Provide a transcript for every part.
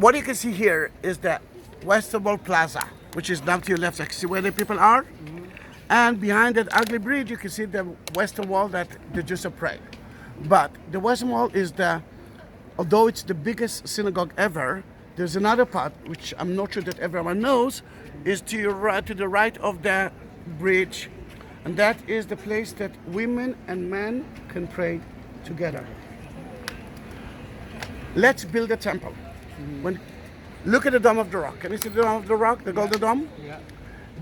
What you can see here is the Western Wall Plaza, which is down to your left. So you can see where the people are. And behind that ugly bridge, you can see the Western Wall that the Jews are praying. But the Western Wall is although it's the biggest synagogue ever, there's another part, which I'm not sure that everyone knows, is to the right of the bridge. And that is the place that women and men can pray together. Let's build a temple. Look at the Dome of the Rock. Can you see the Dome of the Rock, the Golden Dome? Yeah.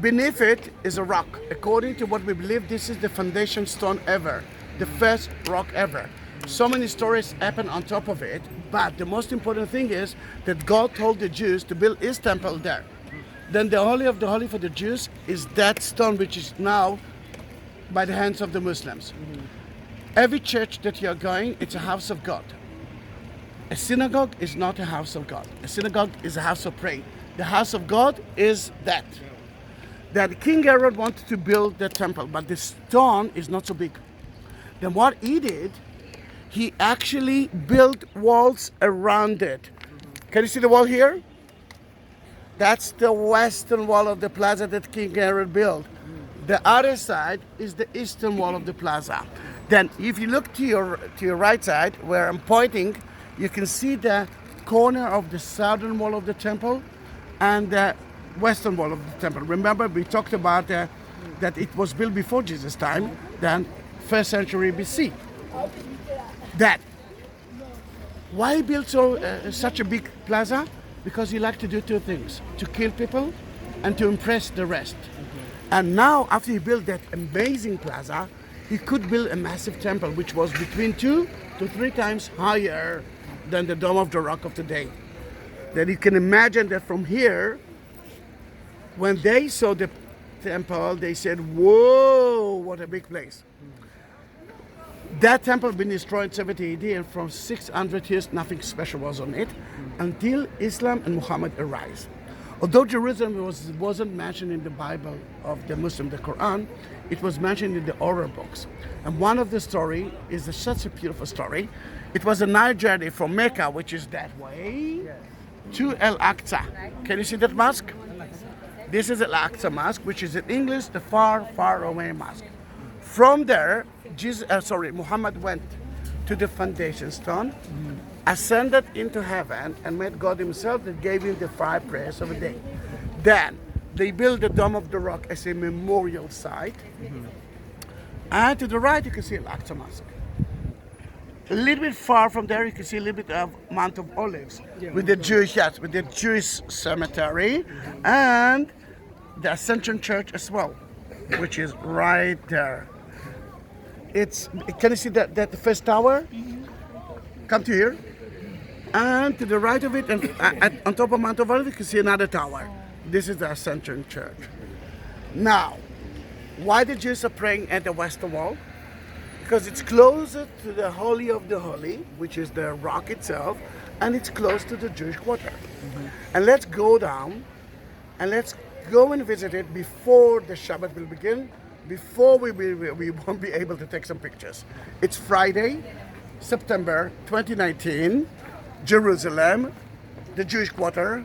Beneath it is a rock. According to what we believe, this is the foundation stone ever, the first rock ever. So many stories happen on top of it, but the most important thing is that God told the Jews to build his temple there. Then the Holy of the Holy for the Jews is that stone, which is now by the hands of the Muslims. Every church that you're going, it's a house of God. A synagogue is not a house of God. A synagogue is a house of prayer. The house of God is that. That King Herod wanted to build the temple, but the stone is not so big. Then what he did, he actually built walls around it. Can you see the wall here? That's the western wall of the plaza that King Herod built. The other side is the eastern wall of the plaza. Then if you look to your right side, where I'm pointing, you can see the corner of the southern wall of the temple and the western wall of the temple. Remember, we talked about that it was built before Jesus' time, then 1st century BC. That. Why he built such a big plaza? Because he liked to do two things: to kill people and to impress the rest. And now, after he built that amazing plaza, he could build a massive temple, which was between 2 to 3 times higher than the Dome of the Rock of today. Then you can imagine that from here, when they saw the temple, they said, whoa, what a big place. That temple been destroyed in 70 AD, and from 600 years, nothing special was on it until Islam and Muhammad arise. Although Jerusalem wasn't mentioned in the Bible of the Muslim, the Quran, it was mentioned in the oral books. And one of the story is such a beautiful story. It was a night journey from Mecca, which is that way, to Aqsa. Can you see that mosque? This is Aqsa Mosque, which is in English the far, far away mosque. From there, Muhammad went to the foundation stone, ascended into heaven, and met God himself that gave him the 5 prayers of a day. Then they built the Dome of the Rock as a memorial site. And to the right, you can see Aqsa Mosque. A little bit far from there, you can see a little bit of Mount of Olives with the Jewish cemetery and the Ascension Church as well, which is right there. Can you see that the first tower? Come to here. And to the right of it, and on top of Mount of Olives, you can see another tower. This is the Ascension Church. Now, why the Jews are praying at the Western Wall? Because it's closer to the Holy of the Holy, which is the rock itself, and it's close to the Jewish quarter. And let's go down, and let's go and visit it before the Shabbat will begin, before we won't be able to take some pictures. It's Friday, September 2019, Jerusalem, the Jewish quarter,